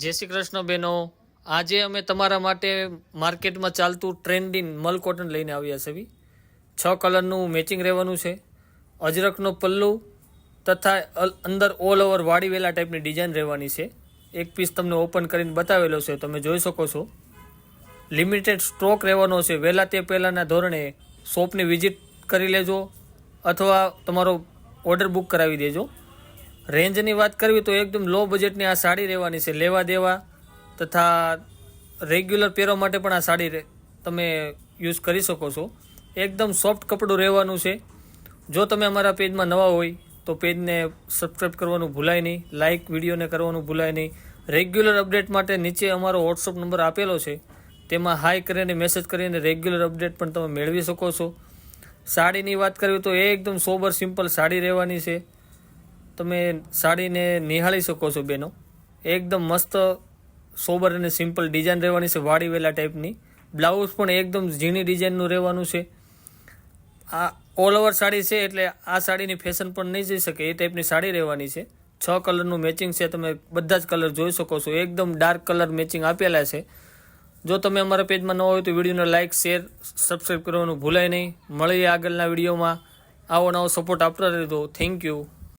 જય શ્રી કૃષ્ણ બહેનો, આજે અમે તમારા માટે માર્કેટમાં ચાલતું ટ્રેન્ડિંગ મલ કોટન લઈને આવ્યા છે. 6 કલરનું મેચિંગ રહેવાનું છે. અજરકનો પલ્લુ તથા અંદર ઓલ ઓવર વાડીવેલા ટાઈપની ડિઝાઇન રહેવાની છે. એક પીસ તમને ઓપન કરીને બતાવેલો છે, તમે જોઈ શકો છો. લિમિટેડ સ્ટોક રહેવાનો છે. વહેલા તે પહેલાંના ધોરણે શોપની વિઝિટ કરી લેજો અથવા તમારો ઓર્ડર બુક કરાવી દેજો. રેન્જની વાત કરવી તો એકદમ લો બજેટની આ સાડી રહેવાની છે. લેવા દેવા તથા રેગ્યુલર પહેરવા માટે પણ આ સાડી તમે યુઝ કરી શકો છો. એકદમ સોફ્ટ કપડું રહેવાનું છે. જો તમે અમારા પેજમાં નવા હોય તો પેજને સબસ્ક્રાઈબ કરવાનું ભૂલાય નહીં, લાઇક વિડીયોને કરવાનું ભૂલાય નહીં. રેગ્યુલર અપડેટ માટે નીચે અમારો વોટ્સઅપ નંબર આપેલો છે, તેમાં હાઈ કરીને મેસેજ કરીને રેગ્યુલર અપડેટ પણ તમે મેળવી શકો છો. સાડીની વાત કરવી તો એકદમ સોબર સિમ્પલ સાડી રહેવાની છે. તમે સાડીને નિહાળી શકો છો બેનો. એકદમ મસ્ત સોબર અને સિમ્પલ ડિઝાઇન રહેવાની છે, વાડીવેલા ટાઈપની. બ્લાઉઝ પણ એકદમ ઝીણી ડિઝાઇનનું રહેવાનું છે. આ ઓલ ઓવર સાડી છે એટલે આ સાડીની ફેશન પણ નહીં જઈ શકે એ ટાઈપની સાડી રહેવાની છે. 6 કલરનું મેચિંગ છે, તમે બધા જ કલર જોઈ શકો છો. એકદમ ડાર્ક કલર મેચિંગ આપેલા છે. જો તમે અમારા પેજમાં ન હોય તો વિડીયોને લાઇક, શેર, સબસ્ક્રાઈબ કરવાનું ભૂલાય નહીં. મળીએ આગળના વિડીયોમાં. આવો નવો સપોર્ટ આપતા રહેજો. Thank you.